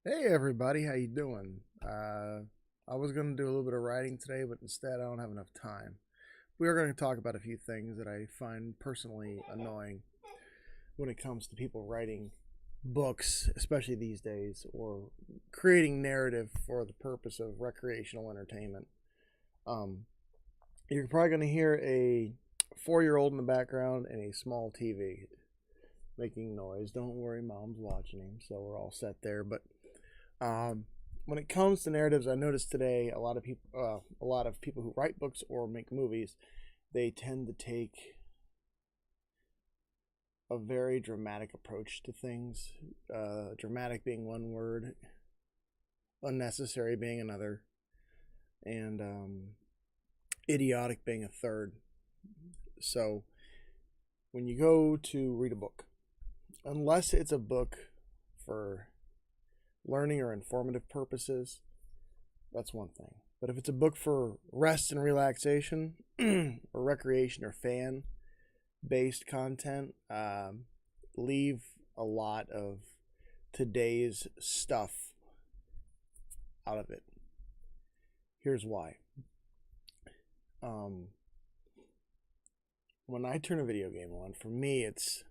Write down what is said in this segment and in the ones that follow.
Hey everybody, how you doing? I was going to do a little bit of writing today, but instead I don't have enough time. We are going to talk about a few things that I find personally annoying when it comes to people writing books, especially these days, or creating narrative for the purpose of recreational entertainment. Um, you're probably going to hear a 4-year-old in the background and a small TV making noise. Don't worry, mom's watching him, so we're all set there. But Um, when it comes to narratives, I noticed today a lot of people who write books or make movies, they tend to take a very dramatic approach to things. Dramatic being one word, unnecessary being another, and idiotic being a third. So when you go to read a book, unless it's a book for learning or informative purposes, that's one thing. But if it's a book for rest and relaxation, or recreation or fan based content, leave a lot of today's stuff out of it. Here's why. Um, when I turn a video game on, for me, it's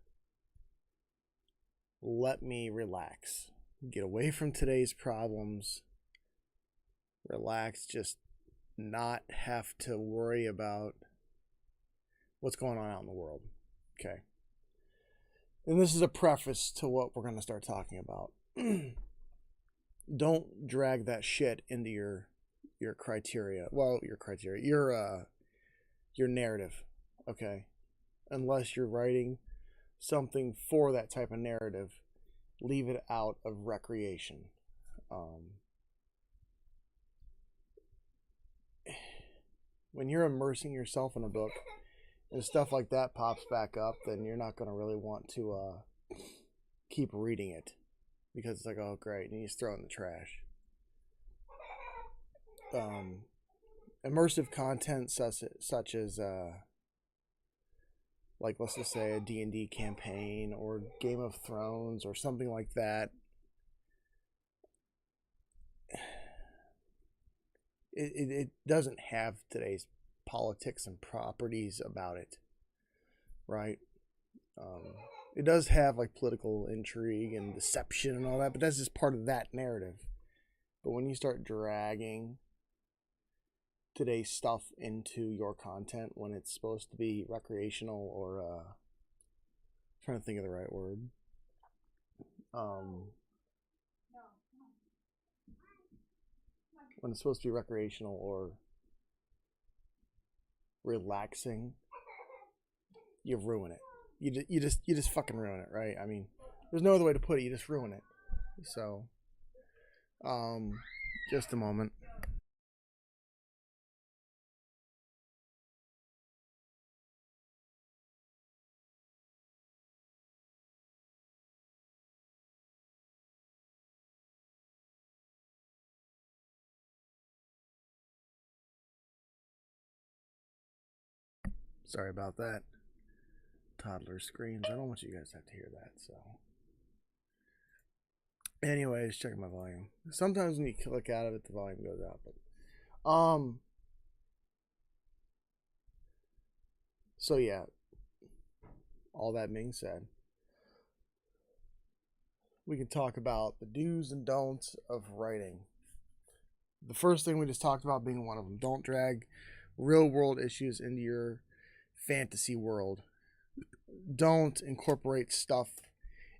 let me relax, get away from today's problems, relax, just not have to worry about what's going on out in the world. Okay. And this is a preface to what we're going to start talking about. Don't drag that shit into your criteria. Well, your criteria, your narrative, okay? Unless you're writing something for that type of narrative, leave it out of recreation. Um, when you're immersing yourself in a book and stuff like that pops back up, then you're not going to really want to keep reading it because it's like, oh, great, and you just throw it in the trash. Um, Immersive content such as like let's just say a D&D campaign or Game of Thrones or something like that. It doesn't have today's politics and properties about it, right? Um, it does have like political intrigue and deception and all that, but that's just part of that narrative. But when you start dragging today's stuff into your content when it's supposed to be recreational or trying to think of the right word, um, when it's supposed to be recreational or relaxing, you ruin it. You just fucking ruin it, right? I mean, there's no other way to put it. You just ruin it. So, um, just a moment. Sorry about that. Toddler screams. I don't want you guys to have to hear that. So, anyways, checking my volume. Sometimes when you click out of it, the volume goes out. But so yeah. All that being said, we can talk about the do's and don'ts of writing. The first thing we just talked about being one of them. Don't drag real world issues into your fantasy world. Don't incorporate stuff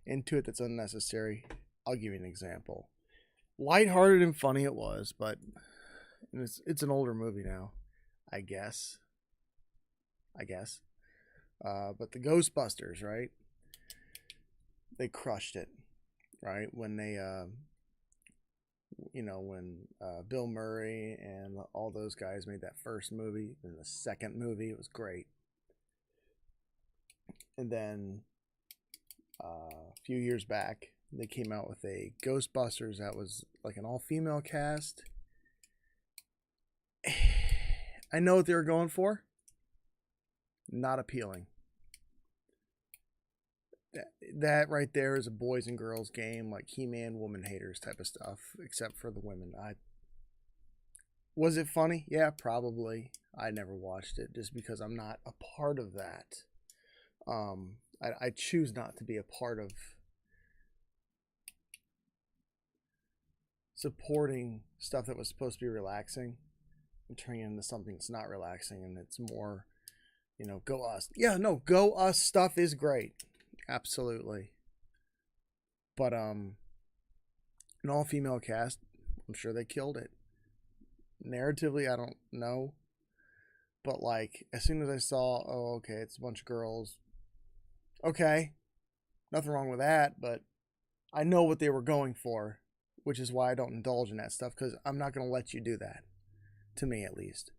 into it that's unnecessary. I'll give you an example. Lighthearted and funny it was, but it's an older movie now, I guess. I guess. But the Ghostbusters, right? They crushed it, right? When they when Bill Murray and all those guys made that first movie and the second movie, it was great. And then a few years back, they came out with a Ghostbusters that was like an all-female cast. I know what they were going for. Not appealing. that right there is a boys and girls game, like He-Man woman haters type of stuff, except for the women. Was it funny? Yeah, probably. I never watched it just because I'm not a part of that. I choose not to be a part of supporting stuff that was supposed to be relaxing and turning into something that's not relaxing, and it's more, go us. Yeah, no, go us stuff is great. Absolutely. But an all-female cast, I'm sure they killed it. Narratively, I don't know. But like, as soon as I saw, oh, okay, it's a bunch of girls. Okay, nothing wrong with that, but I know what they were going for, which is why I don't indulge in that stuff, because I'm not going to let you do that, to me at least.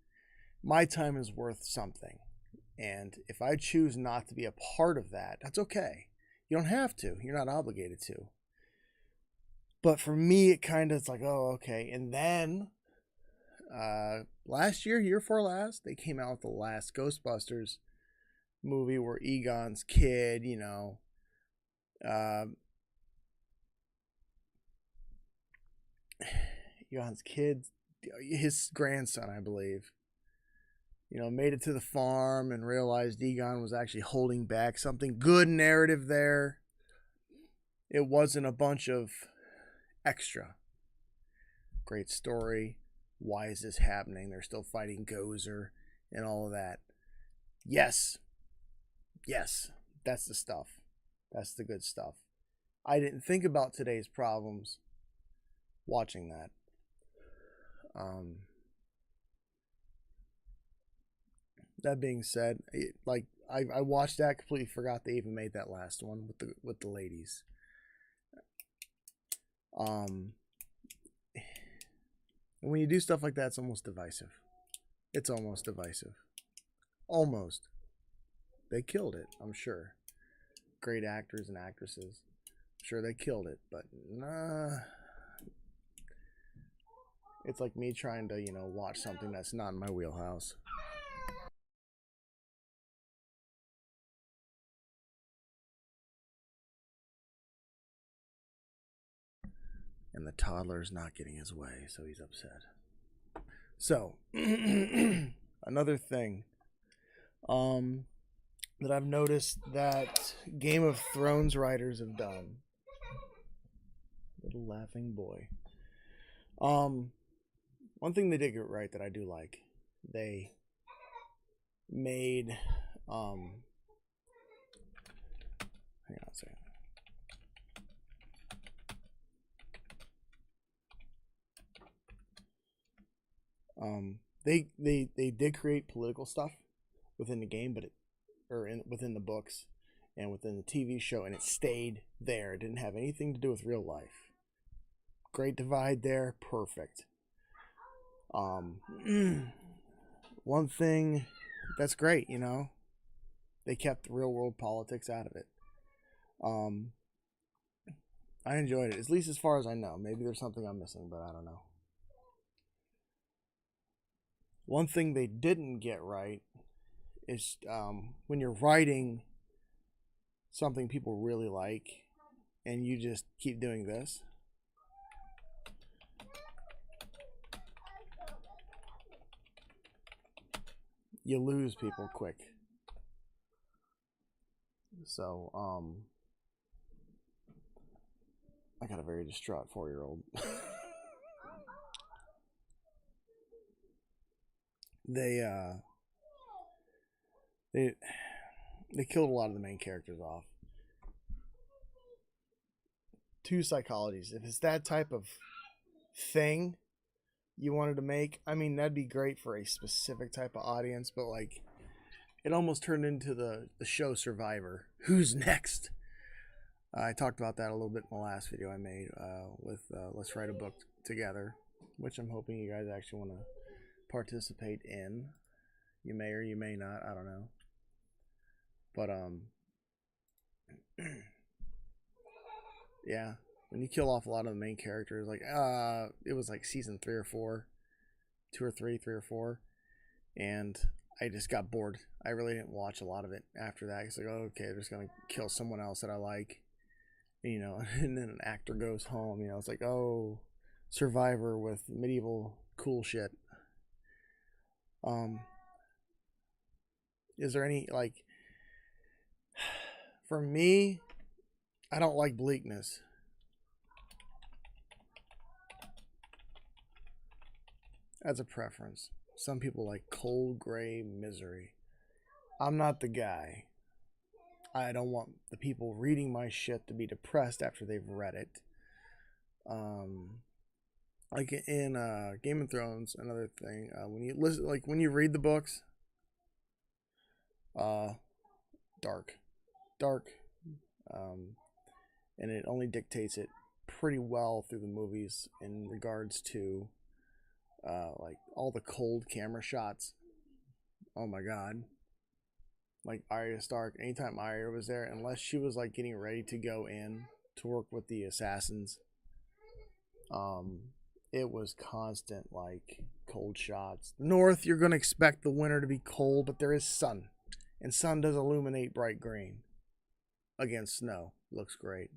My time is worth something, and if I choose not to be a part of that, that's okay. You don't have to. You're not obligated to. But for me, it kind of, it's like, oh, okay. And then last year before last, they came out with the last Ghostbusters movie where Egon's kid, Egon's kid, his grandson, I believe, made it to the farm and realized Egon was actually holding back something. Good narrative there. It wasn't a bunch of extra. Great story. Why is this happening? They're still fighting Gozer and all of that. Yes. That's the stuff. That's the good stuff. I didn't think about today's problems watching that. That being said, I watched that, completely forgot they even made that last one with the ladies. And when you do stuff like that, it's almost divisive. It's almost divisive. Almost. They killed it, I'm sure. Great actors and actresses. I'm sure they killed it, but nah. It's like me trying to, watch something that's not in my wheelhouse. And the toddler's not getting his way, so he's upset. So, another thing that I've noticed that Game of Thrones writers have done. Little laughing boy. One thing they did get right that I do like, they made hang on a second. They did create political stuff within the game, but within the books and within the TV show, and it stayed there. It didn't have anything to do with real life. Great divide there, perfect. One thing that's great, they kept real world politics out of it. I enjoyed it, at least as far as I know. Maybe there's something I'm missing, but I don't know. One thing they didn't get right is when you're writing something people really like and you just keep doing this. You lose people quick. So, I got a very distraught 4-year-old. They killed a lot of the main characters off. Two psychologies. If it's that type of thing you wanted to make, I mean, that'd be great for a specific type of audience, but like, it almost turned into the show Survivor. Who's next? I talked about that a little bit in the last video I made with Let's Write a Book Together, which I'm hoping you guys actually want to participate in. You may or you may not, I don't know. But yeah, when you kill off a lot of the main characters, like it was like season 3 or 4, 2 or 3, 3 or 4, and I just got bored. I really didn't watch a lot of it after that. It's like, oh, okay, they're just gonna kill someone else that I like, you know. And then an actor goes home. You know, it's like, oh, Survivor with medieval cool shit. Um, is there any like? For me, I don't like bleakness. As a preference. Some people like cold gray misery. I'm not the guy. I don't want the people reading my shit to be depressed after they've read it. Um, like in Game of Thrones, another thing. When you listen, like when you read the books, uh, dark, um, and it only dictates it pretty well through the movies in regards to like all the cold camera shots. Oh my god. Like Arya Stark, anytime Arya was there, unless she was like getting ready to go in to work with the assassins, um, it was constant like cold shots. North, you're gonna expect the winter to be cold, but there is sun, and sun does illuminate bright green against snow. Looks great.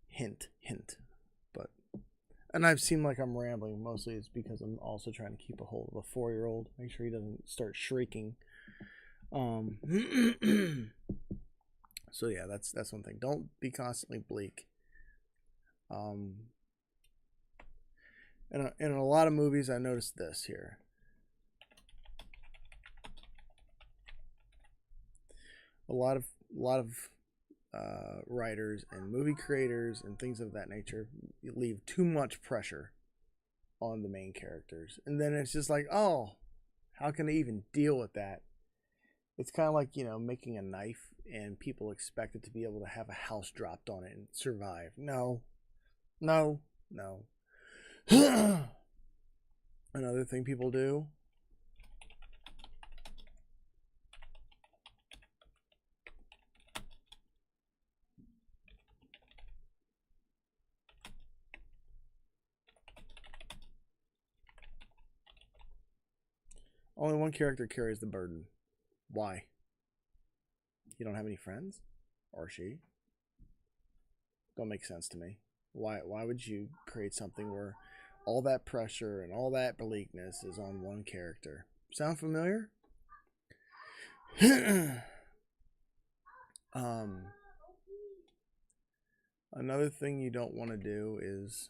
Hint, hint. But and I've seemed like I'm rambling. Mostly it's because I'm also trying to keep a hold of a 4-year-old, make sure he doesn't start shrieking. So yeah, that's one thing. Don't be constantly bleak. Um, in a lot of movies, I noticed this here. A lot of writers and movie creators and things of that nature leave too much pressure on the main characters, and then it's just like, oh, how can they even deal with that? It's kind of like, you know, making a knife and people expect it to be able to have a house dropped on it and survive. No, no, no. Another thing people do. Only one character carries the burden. Why? You don't have any friends? Or she? Don't make sense to me. Why would you create something where all that pressure and all that bleakness is on one character? Sound familiar? um Another thing you don't want to do is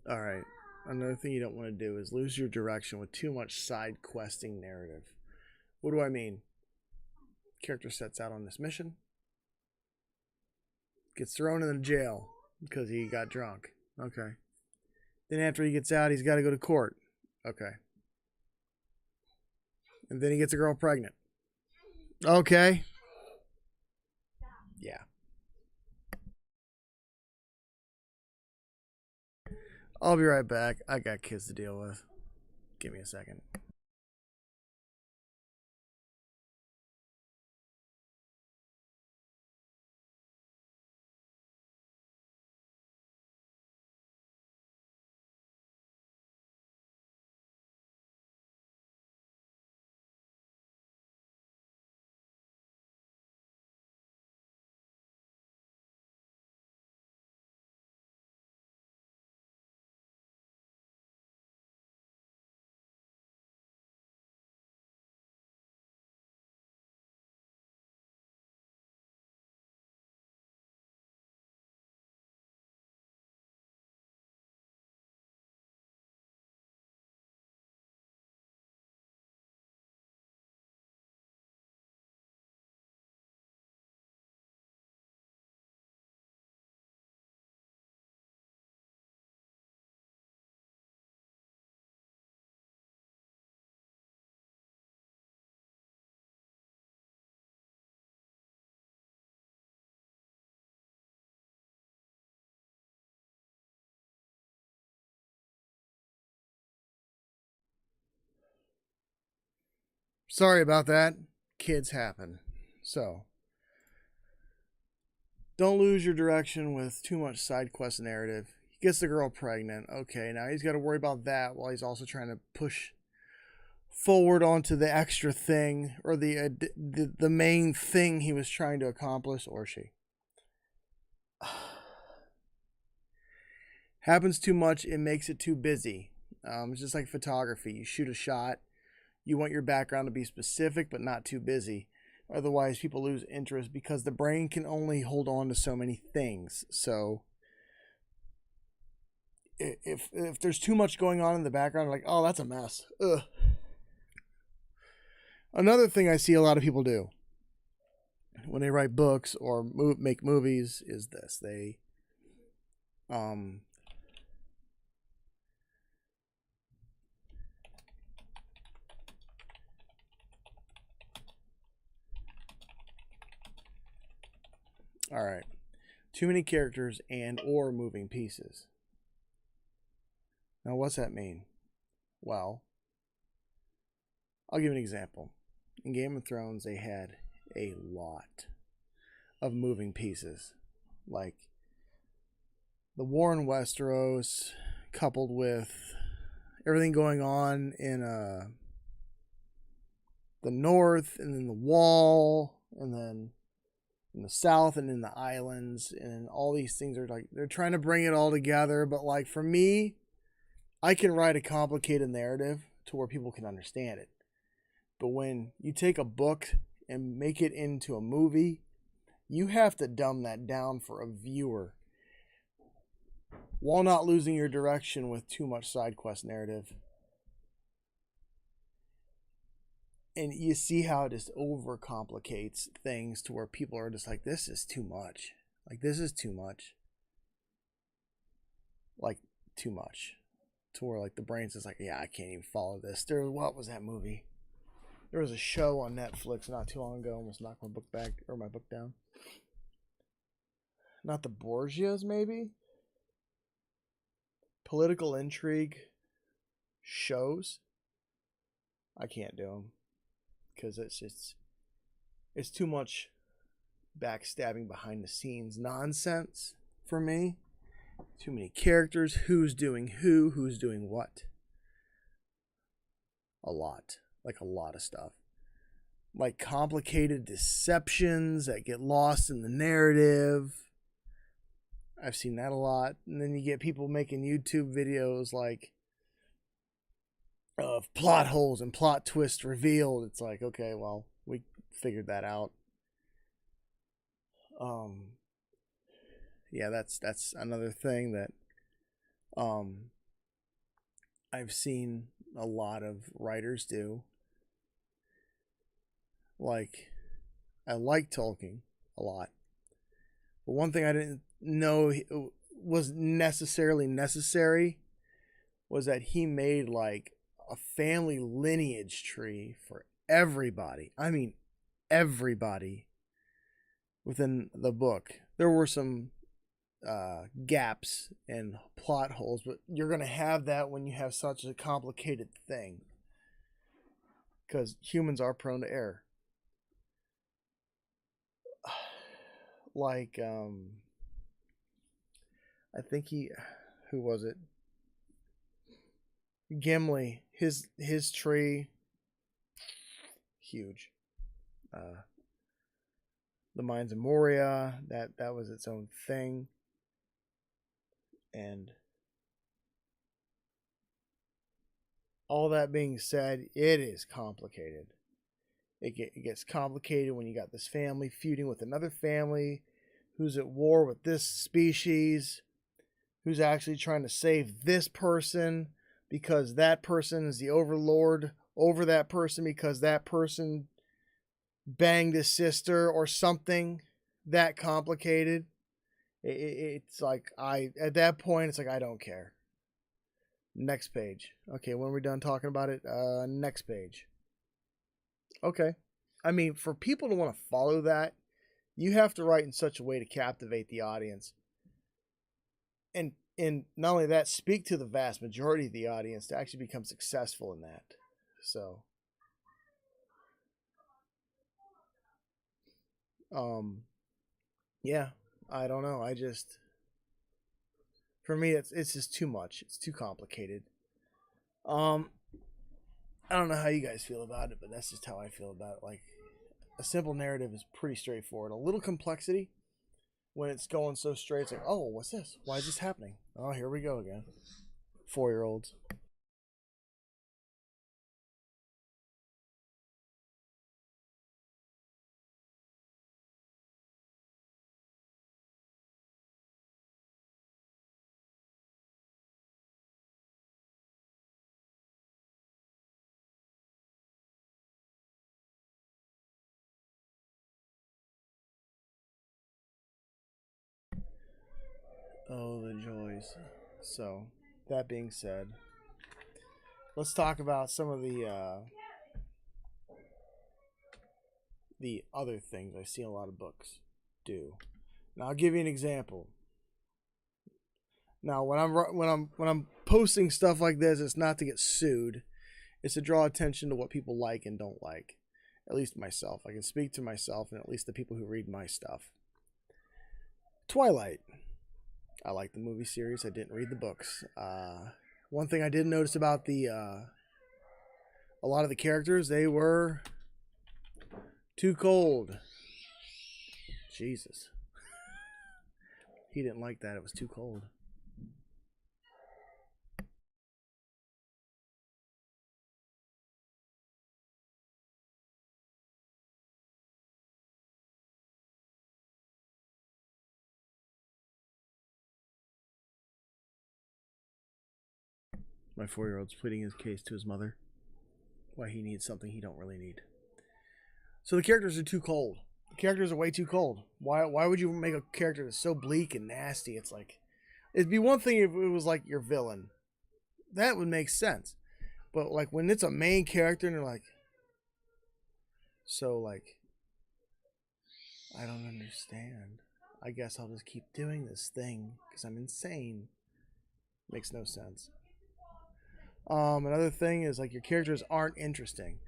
all right. Another thing you don't want to do is lose your direction with too much side questing narrative. What do I mean? Character sets out on this mission, gets thrown in the jail because he got drunk. Okay. Then after he gets out, he's got to go to court. Okay. And then he gets a girl pregnant. Okay. Yeah. I'll be right back. I got kids to deal with. Give me a second. Sorry about that. Kids happen. So, don't lose your direction with too much side quest narrative. He gets the girl pregnant. Okay, now he's got to worry about that while he's also trying to push forward onto the extra thing or the main thing he was trying to accomplish, or she. Happens too much, it makes it too busy. It's just like photography. You shoot a shot, you want your background to be specific but not too busy. Otherwise, people lose interest because the brain can only hold on to so many things. So, if there's too much going on in the background, like, oh, that's a mess. Ugh. Another thing I see a lot of people do when they write books or make movies is this. They all right. Too many characters and or moving pieces. Now, what's that mean? Well, I'll give an example. In Game of Thrones, they had a lot of moving pieces. Like the war in Westeros, coupled with everything going on in the north, and then the wall, and then in the south, and in the islands, and all these things are like, they're trying to bring it all together. But like for me, I can write a complicated narrative to where people can understand it. But when you take a book and make it into a movie, you have to dumb that down for a viewer while not losing your direction with too much side quest narrative. And you see how it just overcomplicates things to where people are just like, this is too much. Like, this is too much. Like, too much. To where, like, the brain's just like, yeah, I can't even follow this. What was that movie? There was a show on Netflix not too long ago. Almost knocked my book down. Not the Borgias, maybe? Political intrigue shows. I can't do them. Because it's too much backstabbing behind the scenes nonsense for me. Too many characters. Who's doing who's doing what. A lot. Like a lot of stuff. Like complicated deceptions that get lost in the narrative. I've seen that a lot. And then you get people making YouTube videos like of plot holes and plot twists revealed. It's like, okay, well, we figured that out. Yeah, that's another thing that I've seen a lot of writers do. Like, I like Tolkien a lot. But one thing I didn't know was necessarily necessary was that he made like a family lineage tree for everybody. I mean, everybody within the book. There were some gaps and plot holes, but you're going to have that when you have such a complicated thing. Because humans are prone to error. Like, I think who was it? Gimli, his tree, huge. The Mines of Moria, that was its own thing. And all that being said, it is complicated. It gets complicated when you got this family feuding with another family who's at war with this species, who's actually trying to save this person because that person is the overlord over that person because that person banged his sister or something that complicated. It's like, at that point, it's like, I don't care. Next page. Okay, when we're done talking about it, next page. Okay. I mean, for people to want to follow that, you have to write in such a way to captivate the audience. And not only that, speak to the vast majority of the audience to actually become successful in that. So, Um, yeah, I don't know. For me, it's just too much. It's too complicated. Um, I don't know how you guys feel about it, but that's just how I feel about it. Like a simple narrative is pretty straightforward. A little complexity when it's going so straight. It's like, oh, what's this? Why is this happening? Oh, here we go again. 4-year-olds. Oh, the joys. So, that being said, let's talk about some of the other things I see a lot of books do. Now, I'll give you an example. Now, when I'm posting stuff like this, it's not to get sued. It's to draw attention to what people like and don't like. At least myself. I can speak to myself and at least the people who read my stuff. Twilight. I like the movie series. I didn't read the books. One thing I did notice about the a lot of the characters, they were too cold. Jesus. He didn't like that. It was too cold. My 4-year-old's pleading his case to his mother. Why he needs something he don't really need. So the characters are too cold. The characters are way too cold. Why would you make a character that's so bleak and nasty? It's like it'd be one thing if it was like your villain. That would make sense. But like when it's a main character and they're like so like I don't understand. I guess I'll just keep doing this thing because I'm insane. Makes no sense. Another thing is like your characters aren't interesting.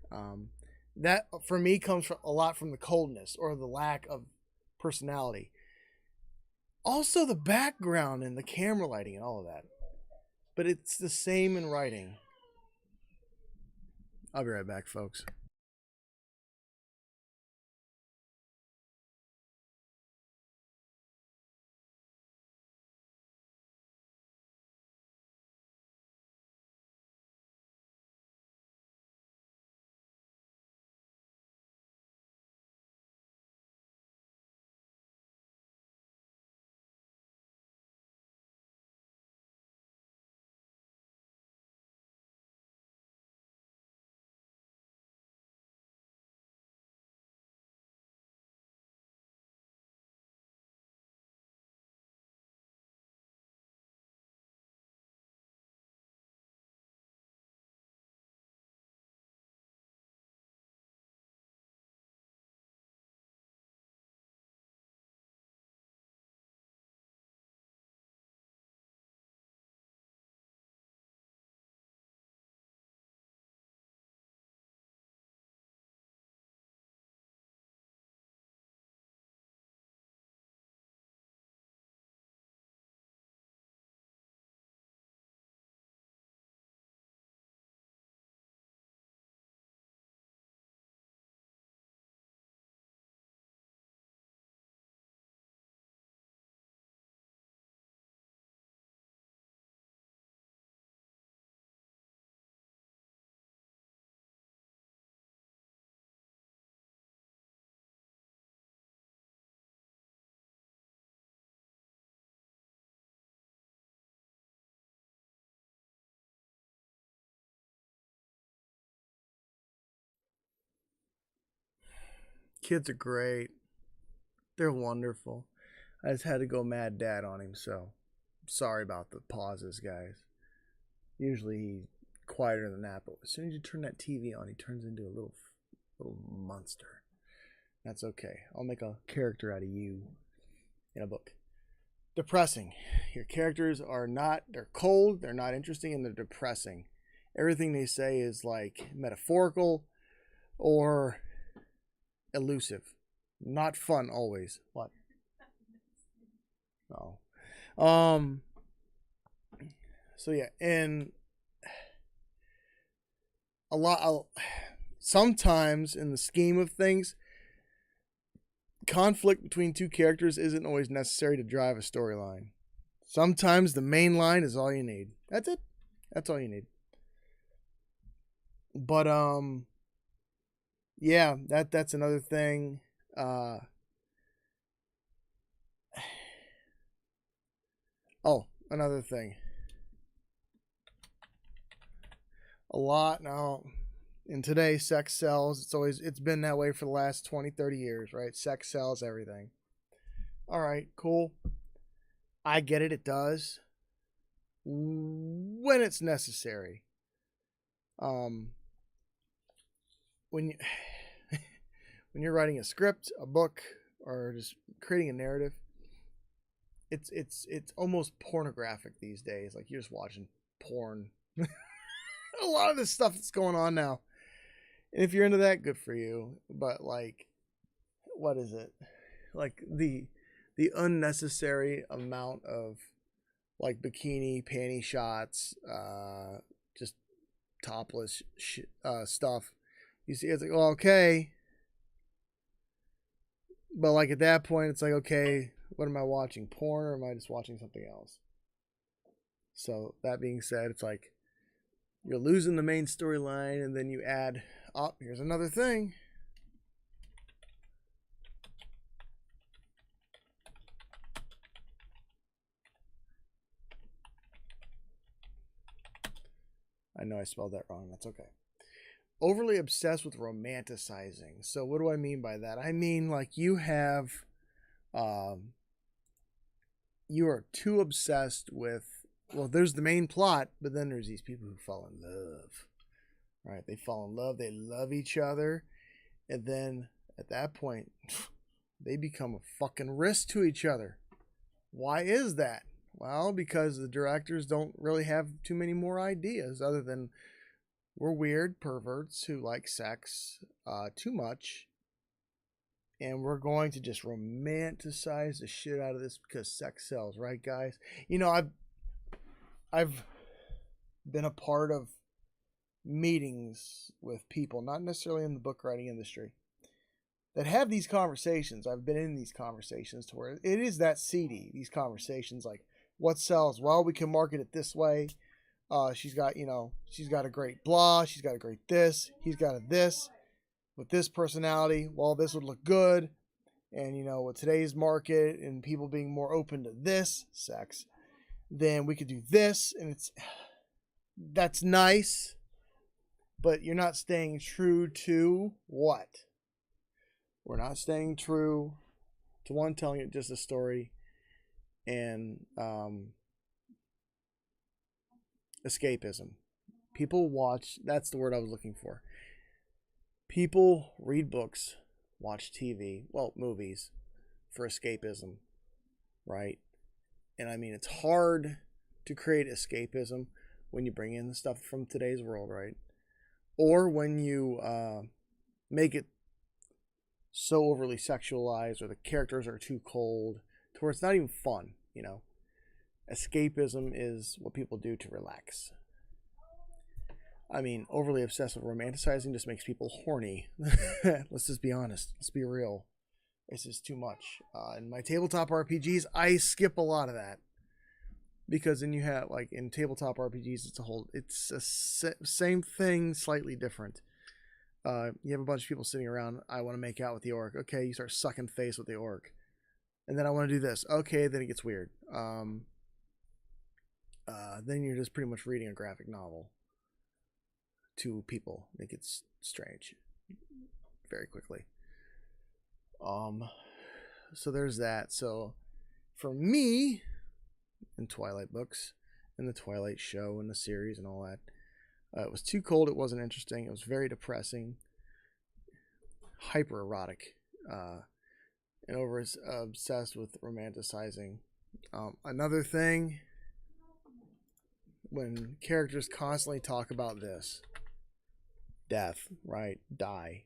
That for me comes from a lot from the coldness or the lack of personality. Also the background and the camera lighting and all of that. But it's the same in writing. I'll be right back, folks. Kids are great. They're wonderful. I just had to go mad dad on him, so sorry about the pauses, guys. Usually he's quieter than that, but as soon as you turn that TV on, he turns into a little monster. That's okay. I'll make a character out of you in a book. Depressing. Your characters are not, they're cold, they're not interesting, and they're depressing. Everything they say is like metaphorical or elusive. Not fun always. What? No. Um. So yeah, and a lot. Sometimes in the scheme of things, conflict between two characters isn't always necessary to drive a storyline. Sometimes the main line is all you need. That's it. That's all you need. But yeah, that's another thing. Oh, another thing. A lot now in today, sex sells. It's been that way for the last 20, 30 years, right? Sex sells everything. All right, cool. I get it, it does. When it's necessary. When you when you're writing a script, a book, or just creating a narrative, it's almost pornographic these days. Like you're just watching porn. A lot of this stuff that's going on now. And if you're into that, good for you. But like, what is it? Like the unnecessary amount of like bikini panty shots, just topless stuff. You see, it's like, oh, okay. But like at that point, it's like, okay, what am I watching? Porn, or am I just watching something else? So that being said, it's like you're losing the main storyline, and then you add, oh, here's another thing. I know I spelled that wrong. That's okay. Overly obsessed with romanticizing. So what do I mean by that? I mean like you have, you are too obsessed with, well, there's the main plot, but then there's these people who fall in love, right? They fall in love, they love each other, and then at that point, they become a fucking risk to each other. Why is that? Well, because the directors don't really have too many more ideas other than we're weird perverts who like sex too much, and we're going to just romanticize the shit out of this because sex sells, right, guys? You know, I've been a part of meetings with people, not necessarily in the book writing industry, that have these conversations. I've been in these conversations to where it is that seedy. These conversations like, what sells? Well, we can market it this way. She's got a great blah. She's got a great this. He's got a this with this personality. Well, this would look good. And, with today's market and people being more open to this sex, then we could do this. And that's nice. But you're not staying true to what? We're not staying true to one, telling it just a story, and escapism. People watch, that's the word I was looking for. People read books, watch TV, well, movies, for escapism, right? And I mean, it's hard to create escapism when you bring in the stuff from today's world, right? Or when you make it so overly sexualized, or the characters are too cold to where it's not even fun. Escapism is what people do to relax. I mean, overly obsessive romanticizing just makes people horny. Let's just be honest. Let's be real. It's just too much. In my tabletop RPGs, I skip a lot of that, because then you have, like, in tabletop RPGs, it's a same thing, slightly different. You have a bunch of people sitting around. I want to make out with the orc. Okay, you start sucking face with the orc, and then I want to do this. Okay, then it gets weird. Then you're just pretty much reading a graphic novel to people. It gets strange very quickly. So there's that. So for me, in Twilight books, and the Twilight show, and the series, and all that, it was too cold. It wasn't interesting. It was very depressing, hyper erotic, and over obsessed with romanticizing. Another thing, when characters constantly talk about this, death, right? Die.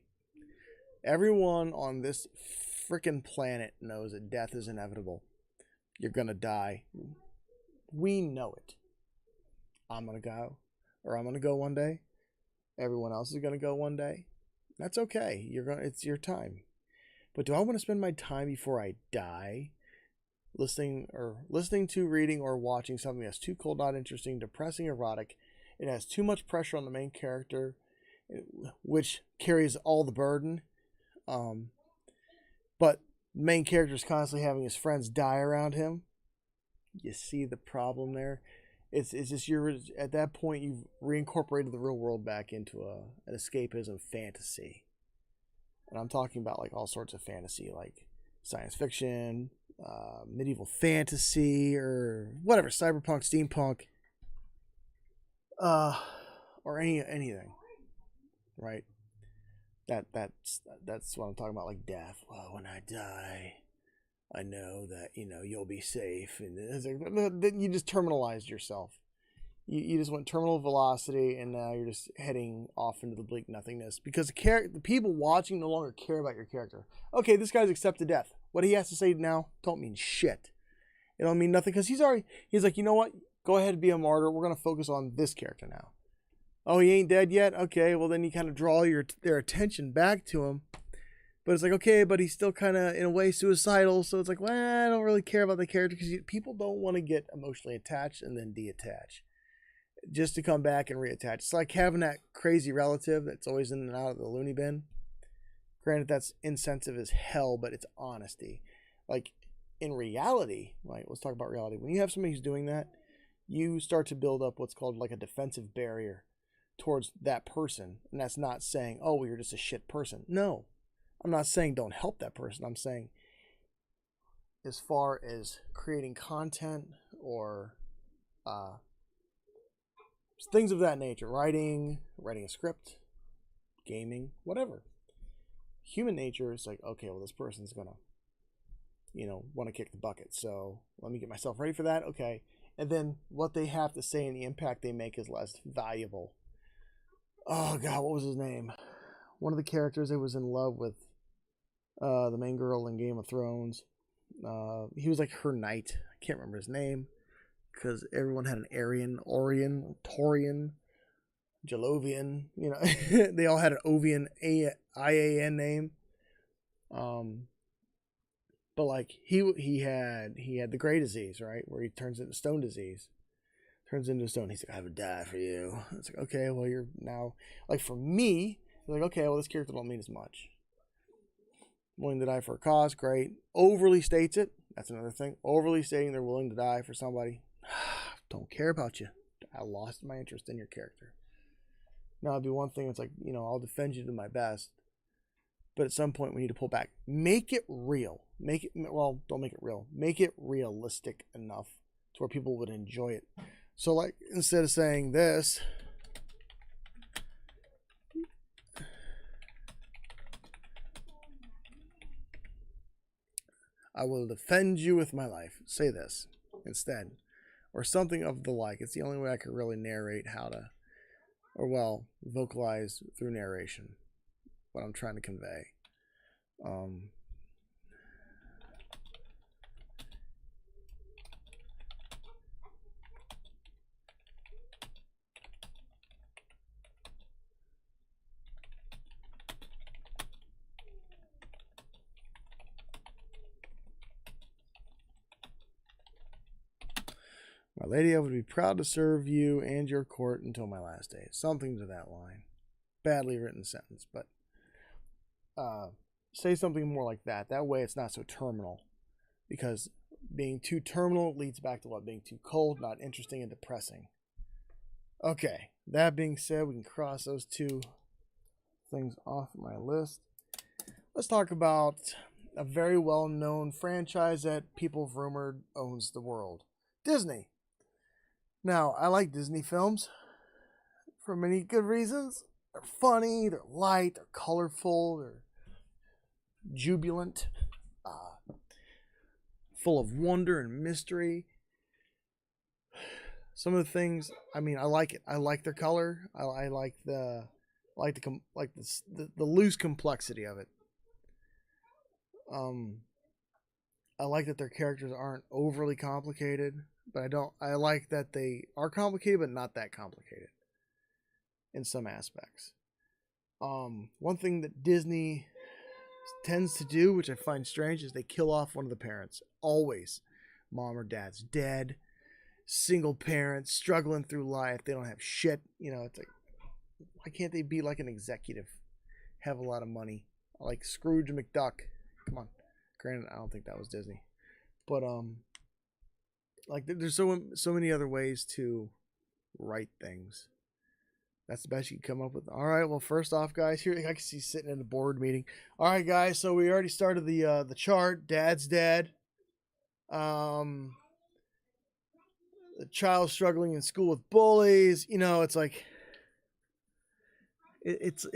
Everyone on this freaking planet knows that death is inevitable. You're gonna die. We know it. I'm gonna go, or I'm gonna go one day. Everyone else is gonna go one day. That's okay. It's your time. But do I want to spend my time before I die listening to, reading, or watching something that's too cold, not interesting, depressing, erotic? It has too much pressure on the main character, which carries all the burden. But the main character is constantly having his friends die around him. You see the problem there? It's just you're at that point you've reincorporated the real world back into an escapism fantasy. And I'm talking about like all sorts of fantasy, like science fiction, medieval fantasy, or whatever, cyberpunk, steampunk, or anything, right? That's what I'm talking about, like death. Well, when I die, I know that you'll be safe, and then you just terminalized yourself. You just went terminal velocity, and now you're just heading off into the bleak nothingness because the people watching no longer care about your character. Okay, this guy's accepted death. What he has to say now don't mean shit. It don't mean nothing because he's like, you know what? Go ahead and be a martyr. We're gonna focus on this character now. Oh, he ain't dead yet? Okay, well then you kind of draw their attention back to him. But it's like, okay, but he's still kind of in a way suicidal. So it's like, well, I don't really care about the character because people don't want to get emotionally attached and then detach, just to come back and reattach. It's like having that crazy relative that's always in and out of the loony bin. Granted, that's insensitive as hell, but it's honesty. Like in reality, right? Let's talk about reality. When you have somebody who's doing that, you start to build up what's called like a defensive barrier towards that person. And that's not saying, oh, well, you're just a shit person. No, I'm not saying don't help that person. I'm saying as far as creating content or things of that nature, writing a script, gaming, whatever. Human nature is like, okay, well, this person's gonna, want to kick the bucket. So let me get myself ready for that. Okay. And then what they have to say and the impact they make is less valuable. Oh God, what was his name? One of the characters that was in love with the main girl in Game of Thrones. He was like her knight. I can't remember his name because everyone had an Orion, Torian, Jalovian. They all had an Ovian IAN name. But like he had the gray disease, right, where he turns into stone disease. Turns into stone. He's like, I would die for you. It's like, okay, well, you're now like for me. Like, okay, well, this character don't mean as much. Willing to die for a cause, great. Overly states it. That's another thing. Overly stating they're willing to die for somebody. Don't care about you. I lost my interest in your character. Now, it'd be one thing. It's like, I'll defend you to my best. But at some point, we need to pull back. Make it real. Don't make it real. Make it realistic enough to where people would enjoy it. So, like, instead of saying this, I will defend you with my life. Say this instead. Or something of the like. It's the only way I could really narrate vocalize through narration what I'm trying to convey. My lady, I would be proud to serve you and your court until my last day. Something to that line. Badly written sentence, but say something more like that. That way it's not so terminal. Because being too terminal leads back to what? Being too cold, not interesting, and depressing. Okay, that being said, we can cross those two things off my list. Let's talk about a very well-known franchise that people have rumored owns the world. Disney. Now, I like Disney films for many good reasons. They're funny, they're light, they're colorful, they're jubilant, full of wonder and mystery. Some of the things, I like it. I like their color. I like the loose complexity of it. Um, I like that their characters aren't overly complicated, but I like that they are complicated, but not that complicated in some aspects. One thing that Disney tends to do, which I find strange, is they kill off one of the parents. Always. Mom or dad's dead. Single parents struggling through life. They don't have shit. It's like, why can't they be like an executive? Have a lot of money. Like Scrooge McDuck. Come on. Granted, I don't think that was Disney. But like there's so many other ways to write things. That's the best you can come up with. All right, well, first off, guys, here I can see sitting in a board meeting. All right, guys, so we already started the chart. Dad's dead. The child struggling in school with bullies. It's like it's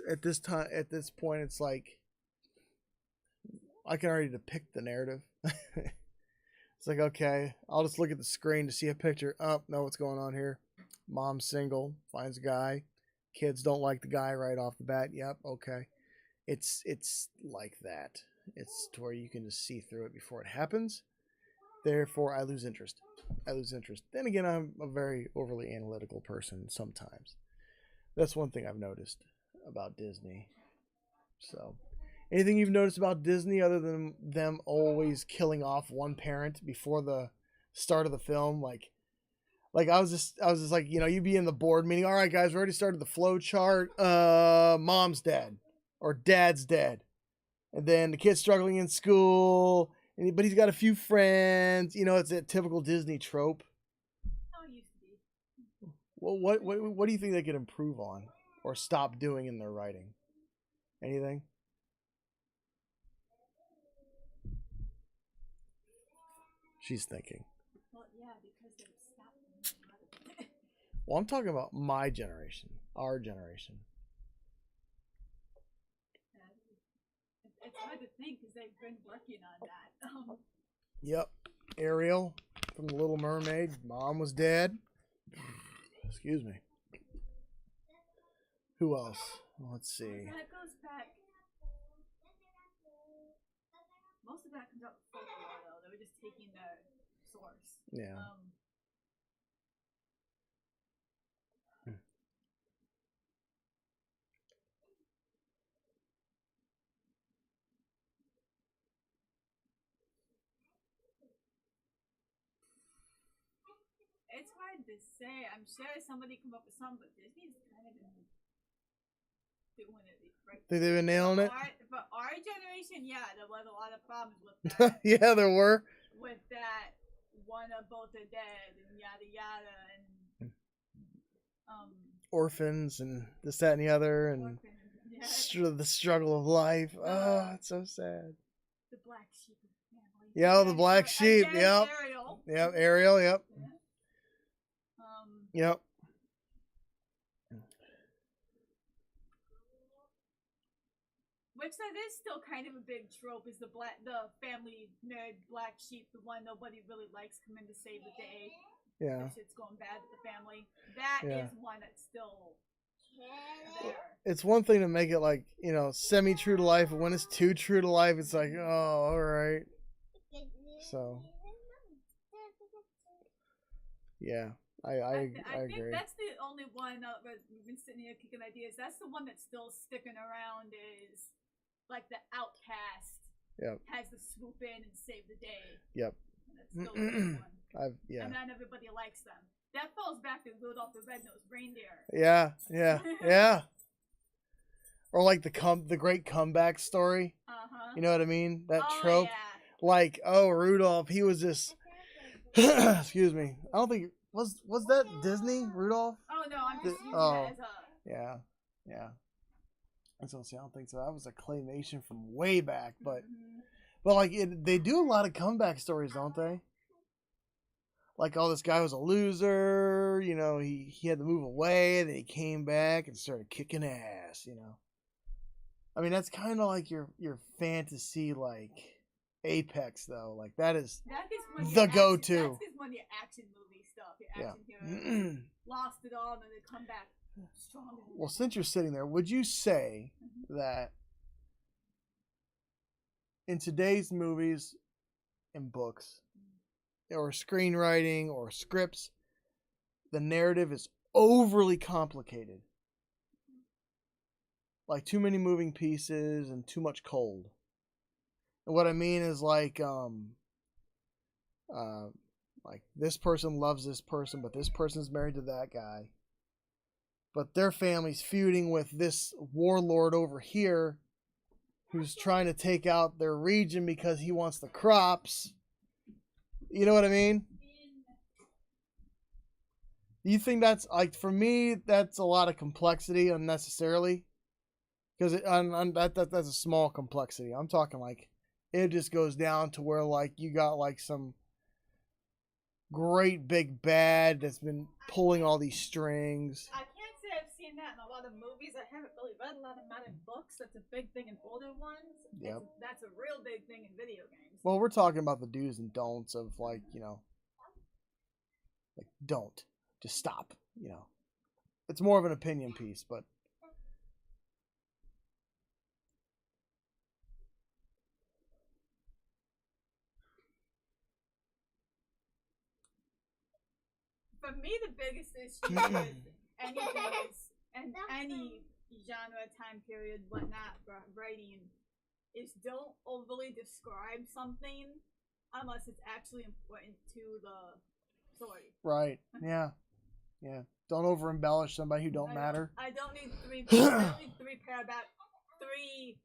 at this point, it's like I can already depict the narrative. It's like, okay, I'll just look at the screen to see a picture. Oh, know what's going on here. Mom's single, finds a guy. Kids don't like the guy right off the bat. Yep, okay. It's like that. It's to where you can just see through it before it happens. Therefore, I lose interest. Then again, I'm a very overly analytical person sometimes. That's one thing I've noticed about Disney. So, anything you've noticed about Disney other than them always killing off one parent before the start of the film? Like I was just like, you'd be in the board meeting. All right, guys, we already started the flow chart. Mom's dead or dad's dead. And then the kid's struggling in school, but he's got a few friends. It's a typical Disney trope. How it used to be. Well, what do you think they could improve on or stop doing in their writing? Anything? She's thinking. Well, yeah, because they stopped. Well, I'm talking about my generation, our generation. It's hard to think because they've been working on that. Yep. Ariel from The Little Mermaid. Mom was dead. Excuse me. Who else? Let's see. That goes back. Most of that comes out with folklore, though. They were just taking their source. Yeah. It's hard to say. I'm sure somebody come up with something, but Disney's kind of been doing it right. Think they've been nailing it? For our generation, yeah, there was a lot of problems with that. Yeah, there were. With that, one or both are dead, and yada yada, and orphans and this, that, and the other, and the struggle of life. Oh, it's so sad. The black sheep of the family. Yeah, the black sheep. Yep. Ariel. Yep, Ariel. Yep. Yep. Which that is still kind of a big trope, is the family nerd black sheep, the one nobody really likes, coming to save the day. Yeah. If shit's going bad with the family. That is one that's still there. It's one thing to make it like, semi true to life, but when it's too true to life, it's like, oh, all right. So, yeah. I agree. think that's the only one that we've been sitting here kicking ideas. That's the one that's still sticking around, is like the outcast. Yep. Has to swoop in and save the day. Yep. That's still the one. Yeah. And then everybody likes them. That falls back to Rudolph the Red-Nosed Reindeer. Yeah. Yeah. Or like the great comeback story. You know what I mean? That trope. Yeah. Like, oh, Rudolph, he was just. Excuse me. I don't think. Was that Disney, Rudolph? Oh no, I'm just using it as a. Yeah. I don't think so. That was a claymation from way back, but like they do a lot of comeback stories, don't they? Like, oh, this guy was a loser. He had to move away, and then he came back and started kicking ass. I mean, that's kind of like your fantasy, like apex, though. Like that is the go-to. That's just one of your action movie stuff. Your action heroes lost it all, and then they come back stronger. Well, since you're sitting there, would you say that in today's movies and books or screenwriting or scripts, the narrative is overly complicated. Like too many moving pieces and too much cold. And what I mean is like this person loves this person, but this person's married to that guy. But their family's feuding with this warlord over here who's trying to take out their region because he wants the crops. You know what I mean? Do you think that's, like, for me, that's a lot of complexity unnecessarily? Because that's a small complexity. I'm talking like it just goes down to where like you got like some great big bad that's been pulling all these strings. I can't say I've seen that in a lot of movies. I haven't really read a lot of modern books. That's a big thing in older ones. Yep. That's a real big thing in video games. Well, we're talking about the do's and don'ts of like, you know, like don't. Just stop, you know. It's more of an opinion piece, but for me, the biggest issue with anything is, and any genre, time period, whatnot, writing, is don't overly describe something unless it's actually important to the story. right, yeah. Don't over embellish somebody who don't matter. I don't need three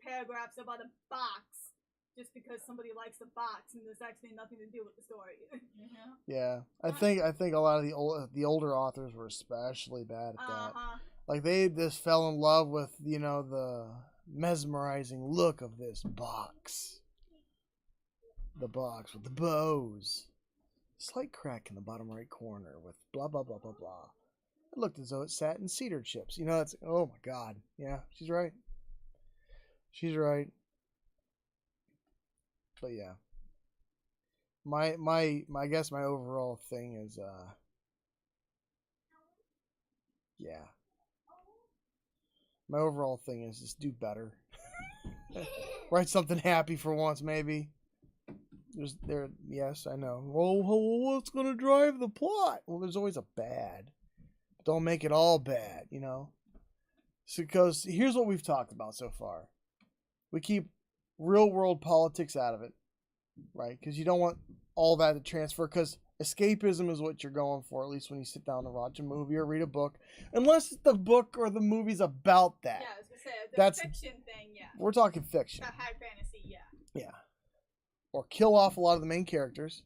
paragraphs about a box just because somebody likes the box and there's actually nothing to do with the story. Yeah, I think a lot of the older authors were especially bad at that. Like they just fell in love with, you know, the mesmerizing look of this box. The box with the bows. Slight crack in the bottom right corner with blah blah blah blah blah. It looked as though it sat in cedar chips. You know, it's, oh my god. Yeah, she's right. She's right. But yeah. I guess my overall thing is yeah. My overall thing is just do better. Write something happy for once, maybe. Yes, I know. Well, what's gonna drive the plot? Well, there's always a bad. Don't make it all bad, you know. So, because here's what we've talked about so far. We keep real world politics out of it, right? Because you don't want all that to transfer. Because escapism is what you're going for, at least when you sit down to watch a movie or read a book. Unless the book or the movie's about that. Yeah, I was gonna say that's fiction thing. Yeah, we're talking fiction. High fantasy. Yeah. Yeah. Or kill off a lot of the main characters.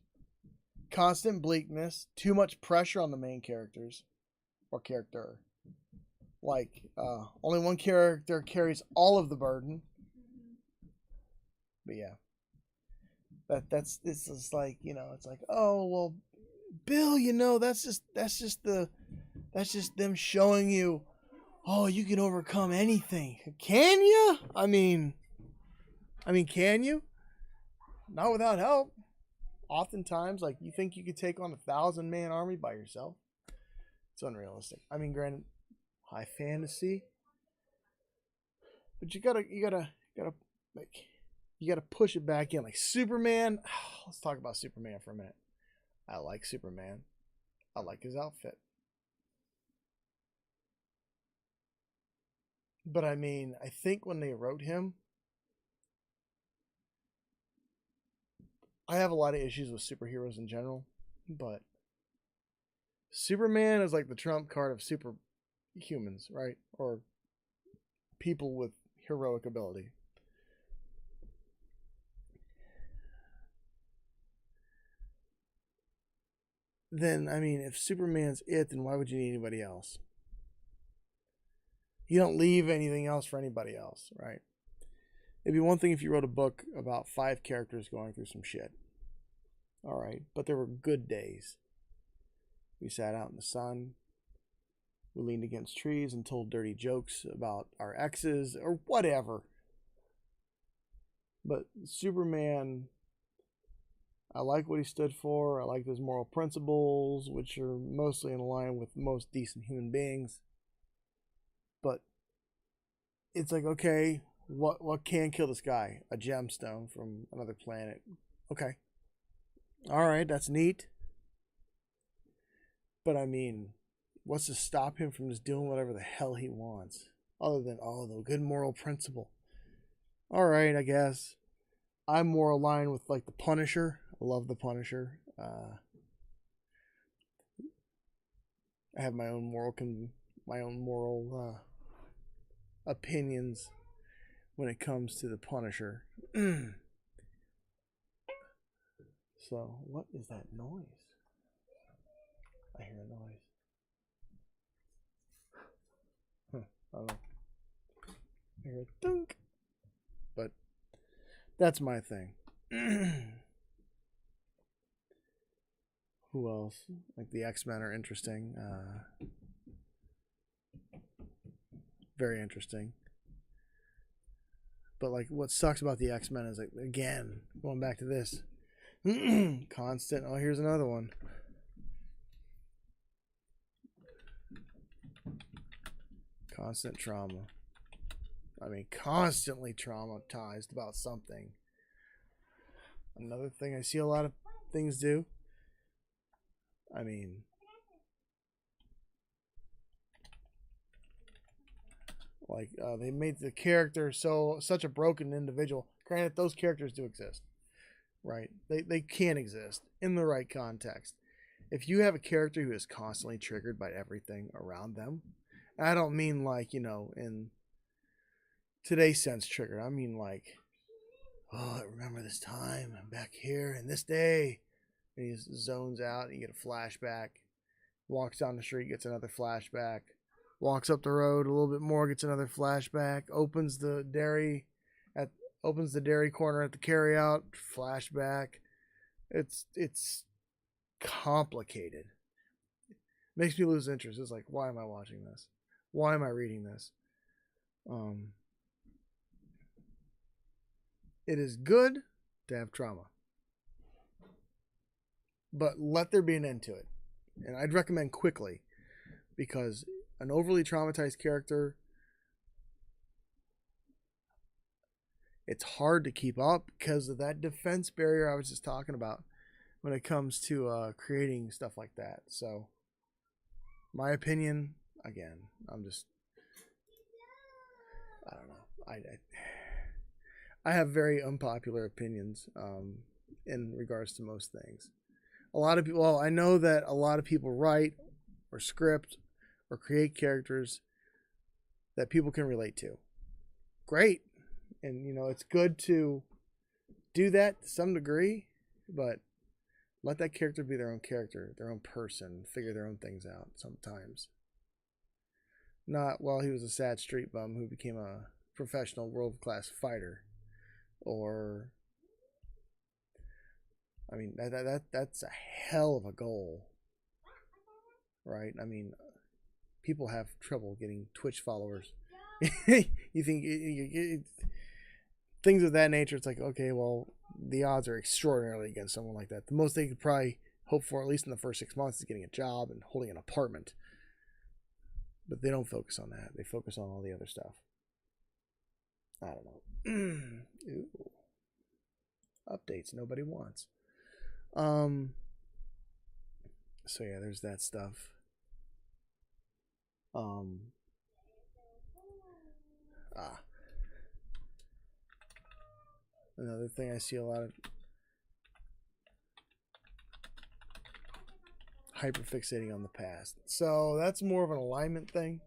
Constant bleakness. Too much pressure on the main characters. Or character. Like, only one character carries all of the burden. But yeah. This is like, you know, it's like, oh, well, Bill, you know, that's just them showing you, oh, you can overcome anything. Can you? I mean, can you? Not without help. Oftentimes, like, you think you could take on 1,000-man army by yourself. It's unrealistic. I mean, granted, high fantasy, but you gotta push it back in. Like Superman. Let's talk about Superman for a minute. I like Superman. I like his outfit. But I mean, I think when they wrote him, I have a lot of issues with superheroes in general, but Superman is like the trump card of superhumans, right? Or people with heroic ability. Then, I mean, if Superman's it, then why would you need anybody else? You don't leave anything else for anybody else, right? It'd be one thing if you wrote a book about 5 characters going through some shit. All right, but there were good days. We sat out in the sun. We leaned against trees and told dirty jokes about our exes or whatever. But Superman, I like what he stood for. I like his moral principles, which are mostly in line with most decent human beings. But it's like, okay, What can kill this guy? A gemstone from another planet. Okay. All right, that's neat. But I mean, what's to stop him from just doing whatever the hell he wants? Other than, the good moral principle. All right, I guess. I'm more aligned with like the Punisher. I love the Punisher. I have my own moral opinions when it comes to the Punisher. So, what is that noise? I hear a noise. I don't know. I hear a dunk. But that's my thing. Who else? Like the X-Men are interesting. Very interesting. But like what sucks about the X-Men is like, again, going back to this. Constant. Oh, here's another one. Constant trauma. I mean, constantly traumatized about something. Another thing I see a lot of things do. I mean, like they made the character such a broken individual. Granted, those characters do exist, right? They can exist in the right context. If you have a character who is constantly triggered by everything around them, I don't mean like, in today's sense triggered. I mean like, I remember this time I'm back here and this day. And he zones out and you get a flashback. Walks down the street, gets another flashback. Walks up the road a little bit more, gets another flashback. Opens the dairy corner at the carryout, flashback. It's complicated. Makes me lose interest. It's like, why am I watching this? Why am I reading this? It is good to have trauma, but let there be an end to it. And I'd recommend quickly, because an overly traumatized character, it's hard to keep up because of that defense barrier I was just talking about when it comes to creating stuff like that. So, my opinion, again, I don't know. I have very unpopular opinions in regards to most things. A lot of people, I know that a lot of people write or script or create characters that people can relate to. Great. And, it's good to do that to some degree, but let that character be their own character, their own person, figure their own things out sometimes. Not, he was a sad street bum who became a professional world-class fighter. Or, I mean, that's a hell of a goal, right? I mean, people have trouble getting Twitch followers. You think things of that nature, it's like, okay, well, the odds are extraordinarily against someone like that. The most they could probably hope for, at least in the first 6 months, is getting a job and holding an apartment. But they don't focus on that. They focus on all the other stuff. I don't know. Ooh. Updates nobody wants. So yeah, there's that stuff. Another thing I see a lot of hyperfixating on the past. So that's more of an alignment thing,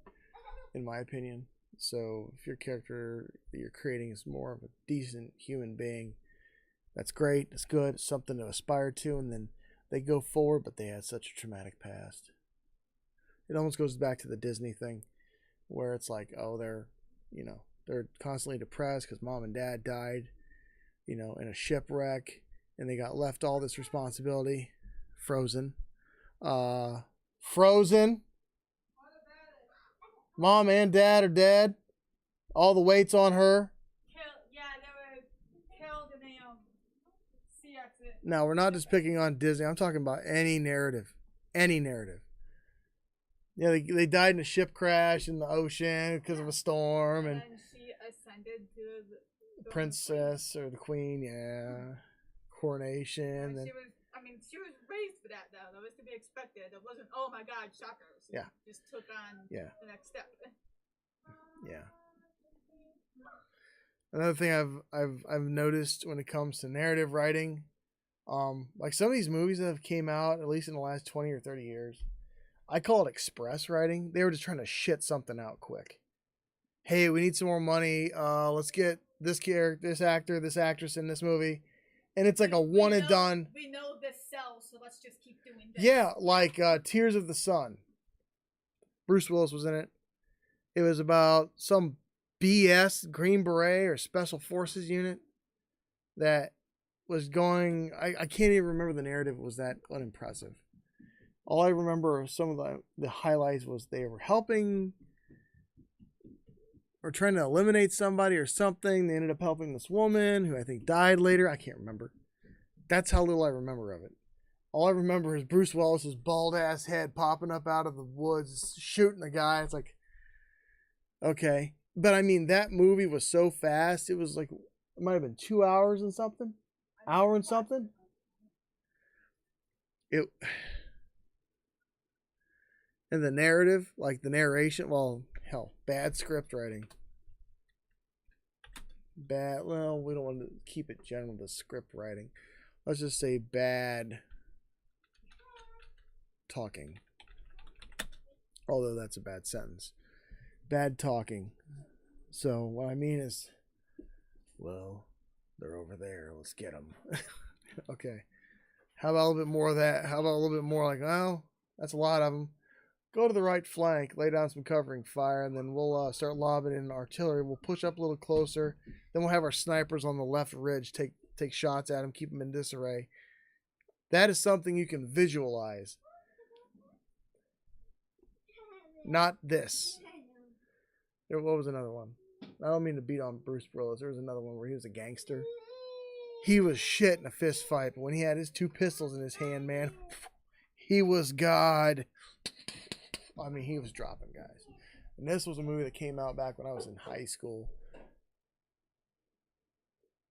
in my opinion. So if your character that you're creating is more of a decent human being, that's great, it's good, it's something to aspire to, and then they go forward, but they had such a traumatic past. It almost goes back to the Disney thing, where it's like, they're constantly depressed because mom and dad died, in a shipwreck, and they got left all this responsibility. Frozen. Mom and dad are dead. All the weight's on her. They were killed in a sea accident. Now, we're not just picking on Disney. I'm talking about any narrative. Any narrative. Yeah, they died in a ship crash in the ocean because of a storm. And she ascended to the princess or the queen, yeah. Coronation. Then she was raised for that though. That was to be expected. It wasn't, oh my god, shocker. She just took on the next step. Yeah. Another thing I've noticed when it comes to narrative writing, like some of these movies that have came out, at least in the last 20 or 30 years, I call it express writing. They were just trying to shit something out quick. Hey, we need some more money. Let's get this character, this actor, this actress in this movie. And it's like a one and done. We know this sells, so let's just keep doing this. Yeah, like Tears of the Sun. Bruce Willis was in it. It was about some BS Green Beret or Special Forces unit that was going. I can't even remember the narrative. It was that unimpressive. All I remember of some of the highlights was they were helping or trying to eliminate somebody or something. They ended up helping this woman who I think died later. I can't remember. That's how little I remember of it. All I remember is Bruce Willis's bald ass head popping up out of the woods, shooting the guy. It's like, okay. But I mean, that movie was so fast. It was like, it might have been 2 hours and something. Hour and something. And the narrative, like the narration, well, hell, bad script writing. Well, we don't want to keep it general to script writing. Let's just say bad talking. Although that's a bad sentence. Bad talking. So what I mean is, well, they're over there. Let's get them. Okay. How about a little bit more of that? How about a little bit more like, well, that's a lot of them. Go to the right flank, lay down some covering fire, and then we'll start lobbing in artillery. We'll push up a little closer. Then we'll have our snipers on the left ridge take shots at them, keep them in disarray. That is something you can visualize. Not this. What was another one? I don't mean to beat on Bruce Willis. There was another one where he was a gangster. He was shit in a fist fight, but when he had his 2 pistols in his hand, man, he was God. I mean, he was dropping guys. And this was a movie that came out back when I was in high school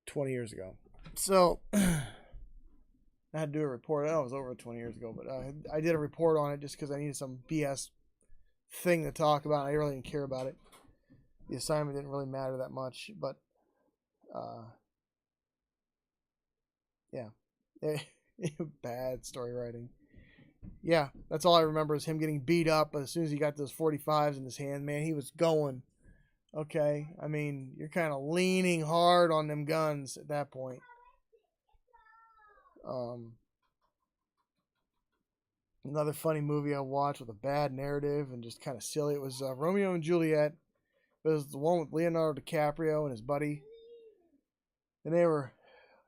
20 years ago. So I had to do a report. I know it was over 20 years ago, but I did a report on it just because I needed some BS thing to talk about. I really didn't care about it. The assignment didn't really matter that much, but yeah, bad story writing. Yeah, that's all I remember is him getting beat up. But as soon as he got those 45s in his hand, man, he was going. Okay, I mean, you're kind of leaning hard on them guns at that point. Another funny movie I watched with a bad narrative and just kind of silly. It was Romeo and Juliet. It was the one with Leonardo DiCaprio and his buddy. And they were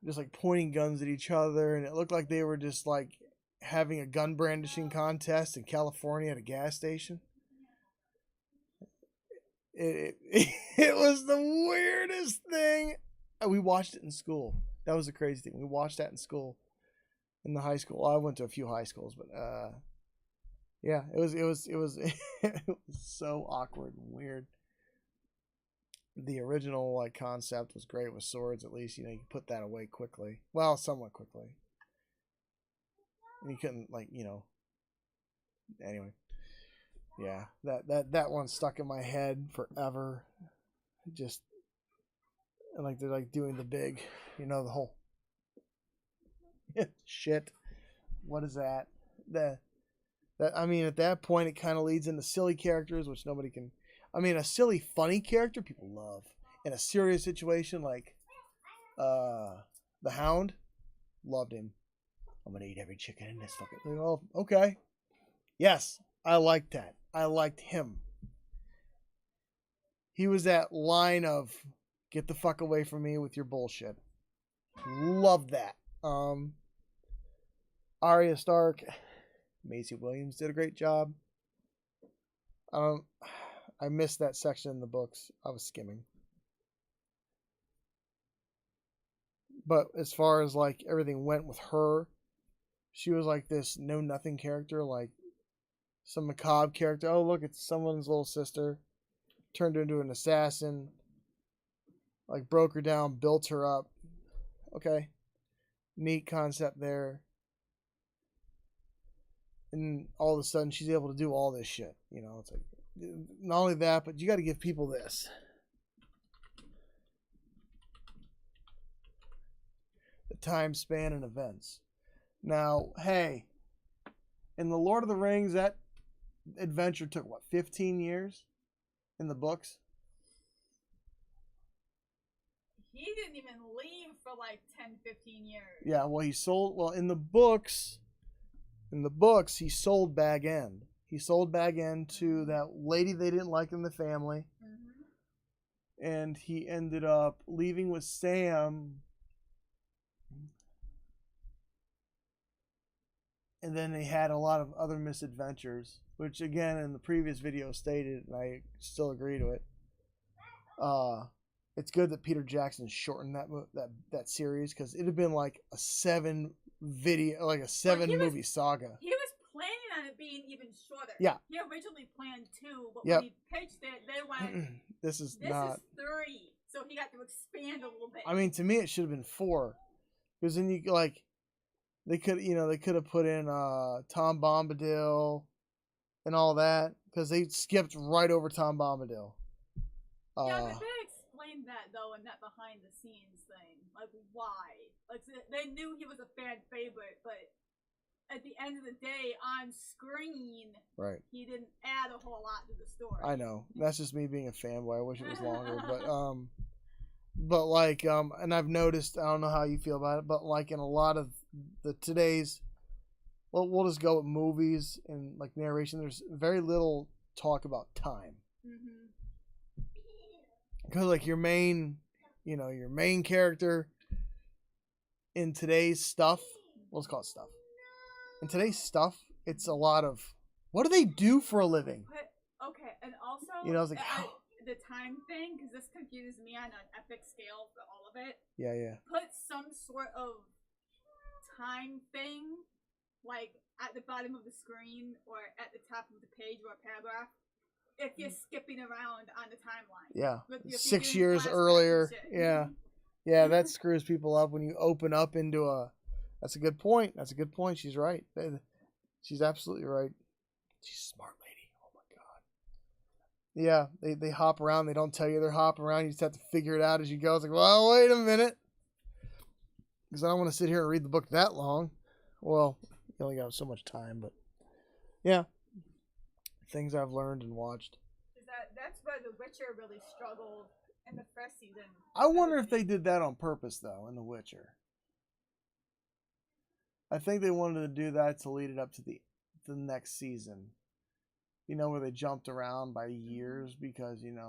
just like pointing guns at each other. And it looked like they were just like having a gun brandishing contest in California at a gas station. It was the weirdest thing. We watched it in school. That was the crazy thing. We watched that in school, in the high school. Well, I went to a few high schools, but yeah, it was it was so awkward and weird. The original like concept was great with swords. At least you know you could put that away quickly. Well, somewhat quickly. You couldn't anyway. Yeah, that one stuck in my head forever. Just like they're like doing the big, the whole shit. What is that? That I mean, at that point, it kind of leads into silly characters, which nobody can. I mean, a silly, funny character people love. In a serious situation like the Hound, loved him. I'm gonna eat every chicken in this fucking. Oh, okay. Yes, I liked that. I liked him. He was that line of "Get the fuck away from me with your bullshit." Love that. Arya Stark, Maisie Williams did a great job. I missed that section in the books. I was skimming. But as far as like everything went with her, she was like this know-nothing character, like some macabre character. Oh, look, it's someone's little sister. Turned her into an assassin. Like broke her down, built her up. Okay. Neat concept there. And all of a sudden she's able to do all this shit. You know, it's like, not only that, but you got to give people this. The time span and events. Now, hey, in the Lord of the Rings, that adventure took, what, 15 years in the books? He didn't even leave for like 10, 15 years. Yeah, well, in the books, he sold Bag End. He sold Bag End to that lady they didn't like in the family. Mm-hmm. And he ended up leaving with Sam. And then they had a lot of other misadventures, which again in the previous video stated, and I still agree to it. It's good that Peter Jackson shortened that series, because it'd have been like a 7 movie saga. He was planning on it being even shorter. Yeah. He originally planned 2, but Yep. when he pitched it, they went, This is 3. So he got to expand a little bit. I mean, to me, it should have been 4, because then you like, they could have put in Tom Bombadil and all that, because they skipped right over Tom Bombadil. Yeah, but they explained that though in that behind the scenes thing, like why. Like they knew he was a fan favorite, but at the end of the day, on screen, right, he didn't add a whole lot to the story. I know, that's just me being a fanboy. I wish it was longer, but like and I've noticed, I don't know how you feel about it, but like in a lot of today's, well, we'll just go with movies and like narration, there's very little talk about time. Mm-hmm. Because like your main character in today's stuff, let's call it stuff. In today's stuff, it's a lot of, what do they do for a living? Okay, and also, it's like, the time thing, because this confuses me on an epic scale for all of it. Yeah. Put some sort of time thing, like at the bottom of the screen or at the top of the page or a paragraph, if you're skipping around on the timeline. Yeah. 6 years earlier. Yeah. Yeah, that screws people up when you open up into that's a good point. She's right. She's absolutely right. She's a smart lady. Oh my God. Yeah, they hop around. They don't tell you they're hopping around. You just have to figure it out as you go. It's like, well, wait a minute. Because I don't want to sit here and read the book that long. Well, you only got so much time, but yeah. Things I've learned and watched. That's where The Witcher really struggled in the first season. I wonder if they did that on purpose, though, in The Witcher. I think they wanted to do that to lead it up to the next season. You know, where they jumped around by years because, and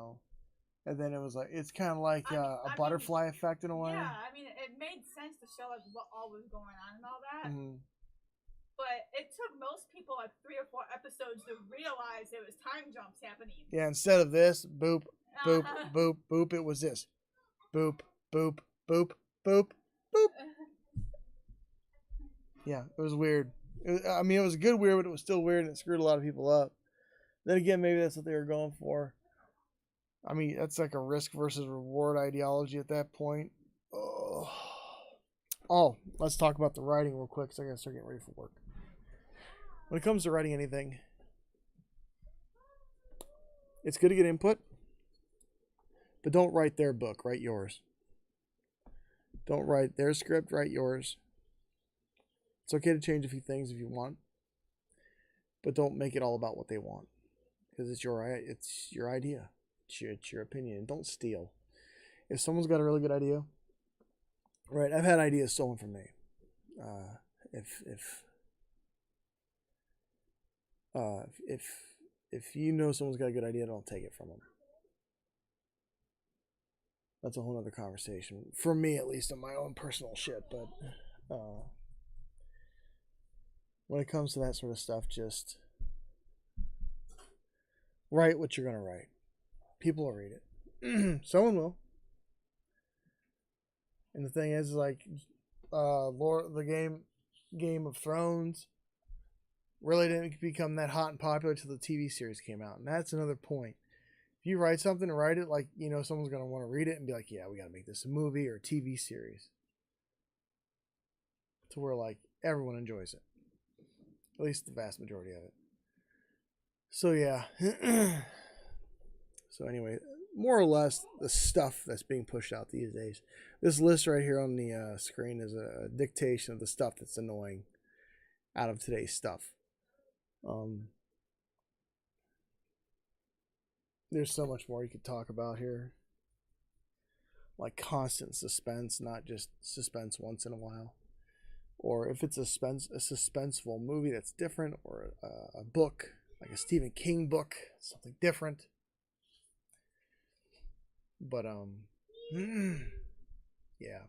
then it was like, it's kind of like a butterfly effect in a way. Yeah, I mean, it made sense to show us what all was going on and all that. Mm-hmm. But it took most people like 3 or 4 episodes to realize there was time jumps happening. Yeah, instead of this, boop, boop, boop, boop, it was this. Boop, boop, boop, boop, boop. Yeah, it was weird. It was a good weird, but it was still weird, and it screwed a lot of people up. Then again, maybe that's what they were going for. I mean, that's like a risk versus reward ideology at that point. Oh, let's talk about the writing real quick, because I gotta start getting ready for work. When it comes to writing anything, it's good to get input, but don't write their book, write yours. Don't write their script, write yours. It's okay to change a few things if you want, but don't make it all about what they want, because it's your idea. It's your opinion. Don't steal. If someone's got a really good idea, right? I've had ideas stolen from me. If you know someone's got a good idea, don't take it from them. That's a whole other conversation. For me, at least, in my own personal shit. But when it comes to that sort of stuff, just write what you're going to write. People will read it. Someone will. And the thing is, like, the Game of Thrones really didn't become that hot and popular till the TV series came out. And that's another point. If you write something, write it like, you know, someone's going to want to read it and be like, yeah, we got to make this a movie or a TV series. To where, like, everyone enjoys it. At least the vast majority of it. So, yeah. So, anyway, more or less the stuff that's being pushed out these days. This list right here on the screen is a dictation of the stuff that's annoying out of today's stuff. There's so much more you could talk about here. Like constant suspense, not just suspense once in a while. Or if it's a suspenseful movie that's different, or a book, like a Stephen King book, something different. But, yeah.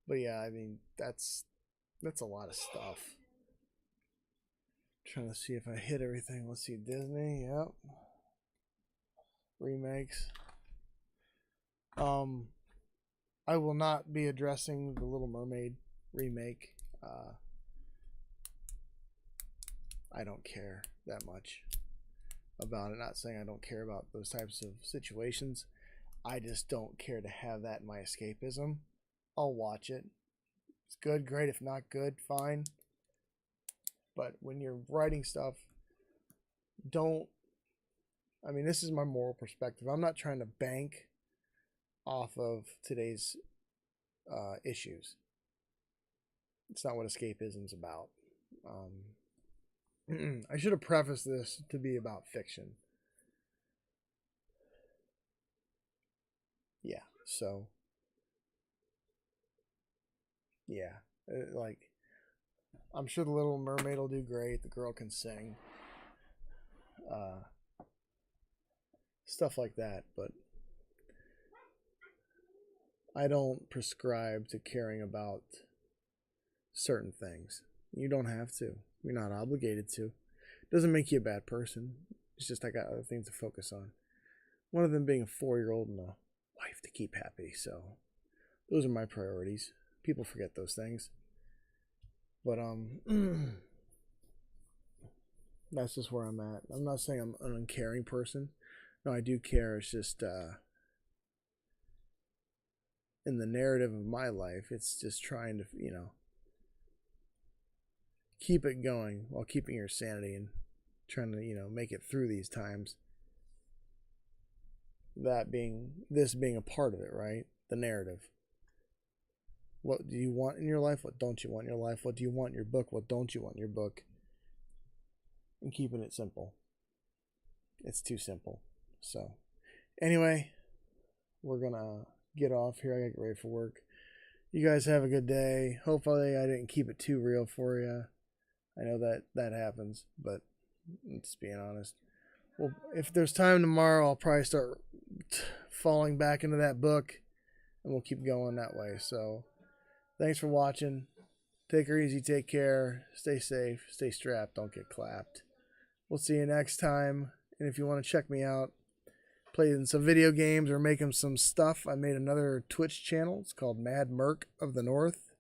But yeah, I mean, that's a lot of stuff. Trying to see if I hit everything. Let's see, Disney, yep. Remakes. I will not be addressing the Little Mermaid remake. I don't care that much about it. Not saying I don't care about those types of situations. I just don't care to have that in my escapism. I'll watch it. It's good, great. If not good, fine. But when you're writing stuff, don't... I mean, this is my moral perspective. I'm not trying to bank off of today's issues. It's not what escapism's about. I should have prefaced this to be about fiction. Yeah, so... Yeah, like... I'm sure the Little Mermaid will do great. The girl can sing. Stuff like that, but I don't prescribe to caring about certain things. You don't have to. You're not obligated to. It doesn't make you a bad person. It's just I got other things to focus on. One of them being a 4-year-old and a wife to keep happy. So those are my priorities. People forget those things. But that's just where I'm at. I'm not saying I'm an uncaring person. No, I do care. It's just in the narrative of my life, it's just trying to, you know, keep it going while keeping your sanity and trying to, you know, make it through these times. This being a part of it, right? The narrative. What do you want in your life? What don't you want in your life? What do you want in your book? What don't you want in your book? And keeping it simple. It's too simple. So, anyway, we're going to get off here. I got to get ready for work. You guys have a good day. Hopefully I didn't keep it too real for you. I know that happens, but just being honest. Well, if there's time tomorrow, I'll probably start falling back into that book, and we'll keep going that way. So, thanks for watching. Take her easy. Take care. Stay safe. Stay strapped. Don't get clapped. We'll see you next time. And if you want to check me out, playing some video games or making some stuff, I made another Twitch channel. It's called Mad Merc of the North.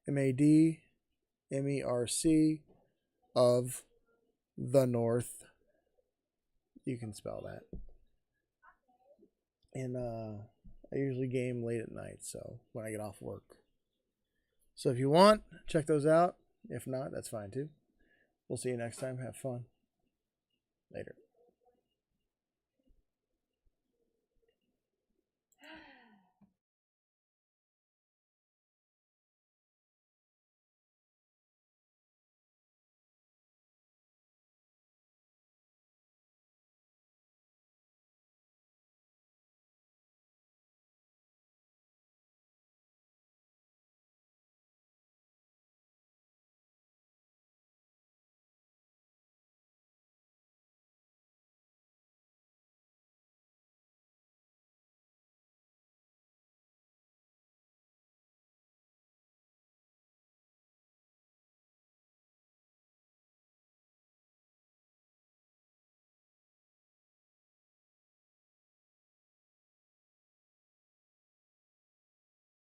MADMERC of the North. You can spell that. And I usually game late at night, so when I get off work. So if you want, check those out. If not, that's fine too. We'll see you next time. Have fun. Later.